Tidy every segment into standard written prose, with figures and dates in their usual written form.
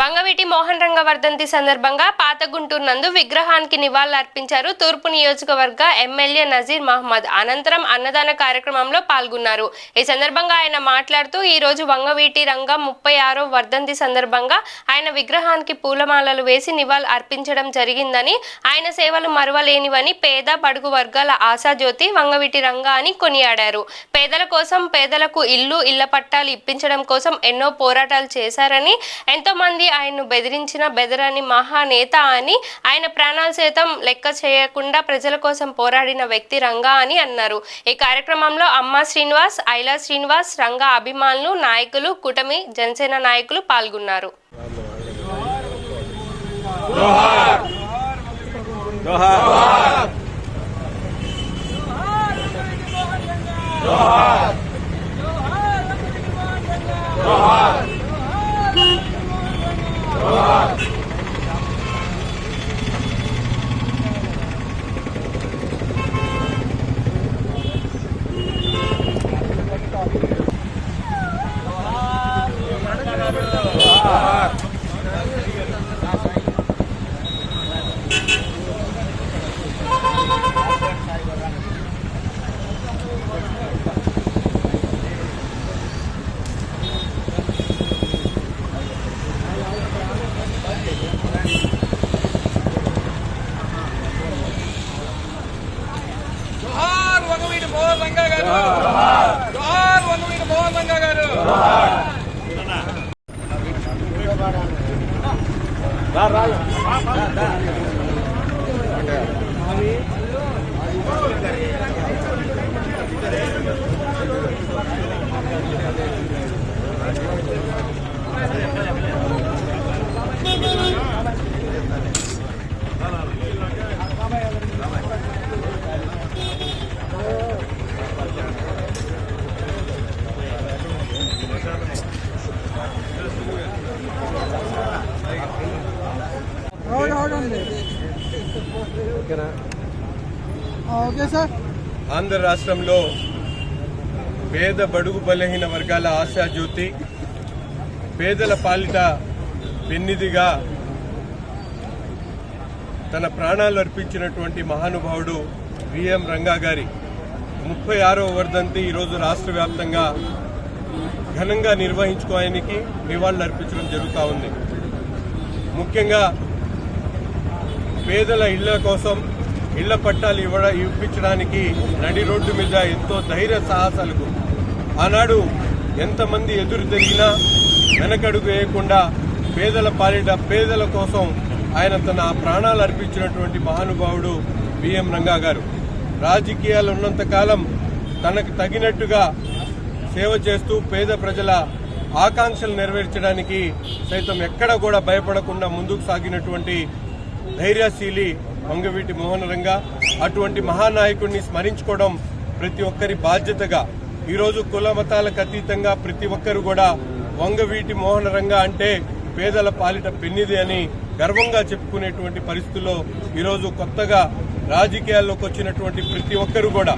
వంగవీటి మోహన్ రంగ వర్ధంతి సందర్భంగా పాత గుంటూరు నందు విగ్రహానికి నివాళులర్పించారు తూర్పు నియోజకవర్గ ఎమ్మెల్యే నజీర్ మహమ్మద్. అనంతరం అన్నదాన కార్యక్రమంలో పాల్గొన్నారు. ఈ సందర్భంగా ఆయన మాట్లాడుతూ ఈ రోజు వంగవీటి రంగ 36వ వర్ధంతి సందర్భంగా ఆయన విగ్రహానికి పూలమాలలు వేసి నివాళులు అర్పించడం జరిగిందని, ఆయన సేవలు మరువలేనివని, పేద బడుగు వర్గాల ఆశాజ్యోతి వంగవీటి రంగ అని కొనియాడారు. పేదల కోసం, పేదలకు ఇళ్ల పట్టాలు ఇప్పించడం కోసం ఎన్నో పోరాటాలు చేశారని, ఎంతో మంది ఆయన్ను బెదిరించిన బెదరని మహానేత అని, ఆయన ప్రాణాలు సైతం లెక్క చేయకుండా ప్రజల కోసం పోరాడిన వ్యక్తి రంగా అని అన్నారు. ఈ కార్యక్రమంలో అమ్మ శ్రీనివాస్, ఐలా శ్రీనివాస్, రంగా అభిమానులు, నాయకులు, కూటమి జనసేన నాయకులు పాల్గొన్నారు. ఆంధ్ర రాష్ట్రంలో పేద బడుగు బలహీన వర్గాల ఆశాజ్యోతి, పేదల పాలిట పెన్నిదిగా తన ప్రాణాలు అర్పించినటువంటి మహానుభావుడు విఎం రంగా గారి 36వ వర్ధంతి ఈరోజు రాష్ట్ర వ్యాప్తంగా ఘనంగా నిర్వహించుకోవడానికి నివాళులు అర్పించడం జరుగుతూ ఉంది. ముఖ్యంగా పేదల ఇళ్ల కోసం ఇళ్ల పట్టాలు ఇప్పించడానికి నడి రోడ్డు మీద ఎంతో ధైర్య సాహసాలకు ఆనాడు ఎంతమంది ఎదురు తిరిగినా వెనకడుగు వేయకుండా పేదల పాలిట పేదల కోసం ఆయన తన ప్రాణాలు అర్పించినటువంటి మహానుభావుడు విఎం రంగా గారు. రాజకీయాలు ఉన్నంతకాలం తనకు తగినట్టుగా సేవ చేస్తూ పేద ప్రజల ఆకాంక్షలు నెరవేర్చడానికి సైతం ఎక్కడ కూడా భయపడకుండా ముందుకు సాగినటువంటి ధైర్యశీలి వంగవీటి మోహన్ రంగా. అటువంటి మహానాయకుడిని స్మరించుకోవడం ప్రతి ఒక్కరి బాధ్యతగా ఈరోజు కుల మతాలకు అతీతంగా ప్రతి ఒక్కరు కూడా వంగవీటి మోహన్ రంగా అంటే పేదల పాలిట పెన్నిది అని గర్వంగా చెప్పుకునేటువంటి పరిస్థితుల్లో ఈరోజు కొత్తగా రాజకీయాల్లోకి వచ్చినటువంటి ప్రతి ఒక్కరు కూడా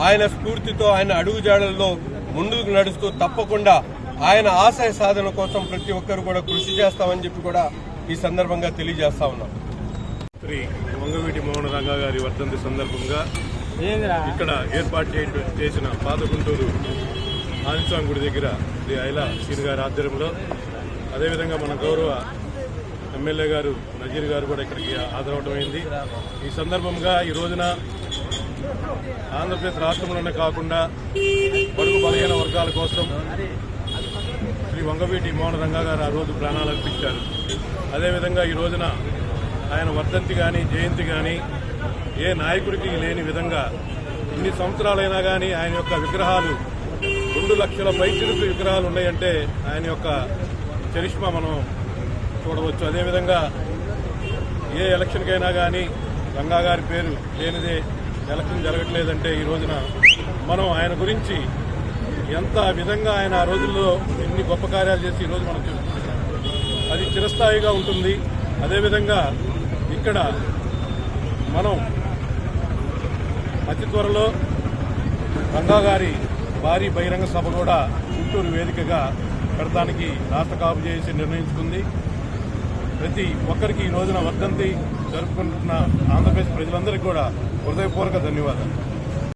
ఆయన స్ఫూర్తితో, ఆయన అడుగుజాడల్లో ముందుకు నడుస్తూ తప్పకుండా ఆయన ఆశయ సాధన కోసం ప్రతి ఒక్కరు కూడా కృషి చేస్తామని చెప్పి కూడా ఈ సందర్భంగా తెలియజేస్తా ఉన్నాం. శ్రీ వంగవీటి మోహన్ రంగా గారి వర్ధంతి సందర్భంగా ఇక్కడ ఏర్పాటు చేసిన పాత గుంటూరు ఆంజనేయస్వామి గుడి దగ్గర శ్రీ ఐలా శ్రీని గారి ఆధ్వర్యంలో, అదేవిధంగా మన గౌరవ ఎమ్మెల్యే గారు నజీర్ గారు కూడా ఇక్కడికి హాజరవడమైంది. ఈ సందర్భంగా ఈ రోజున ఆంధ్రప్రదేశ్ రాష్ట్రంలోనే కాకుండా బడుగు బలహీన వర్గాల కోసం శ్రీ వంగవీటి మోహన్ రంగా గారు ఆ రోజు ప్రాణాలు అర్పించారు. అదేవిధంగా ఈ రోజున ఆయన వర్ధంతి కానీ, జయంతి కానీ ఏ నాయకుడికి లేని విధంగా ఇన్ని సంవత్సరాలైనా కానీ ఆయన యొక్క విగ్రహాలు 2 లక్షల పైచిలుకు విగ్రహాలు ఉన్నాయంటే ఆయన యొక్క చరిష్మా మనం చూడవచ్చు. అదేవిధంగా ఏ ఎలక్షన్కైనా కానీ రంగా గారి పేరు లేనిదే ఎలక్షన్ జరగట్లేదంటే ఈ రోజున మనం ఆయన గురించి ఎంత విధంగా ఆయన ఆ రోజుల్లో ఎన్ని గొప్ప కార్యాలు చేసి ఈరోజు మనం చూస్తున్నాం. అది చిరస్థాయిగా ఉంటుంది. అదేవిధంగా ఇక్కడ మనం అతి త్వరలో రంగా గారి భారీ బహిరంగ సభ కూడా గుంటూరు వేదికగా పెడతానికి రాష్ట్ర కాపు చేసి నిర్ణయించుకుంది. ప్రతి ఒక్కరికి ఈ రోజున వర్ధంతి జరుపుకుంటున్న ఆంధ్రప్రదేశ్ ప్రజలందరికీ కూడా హృదయపూర్వక ధన్యవాదాలు.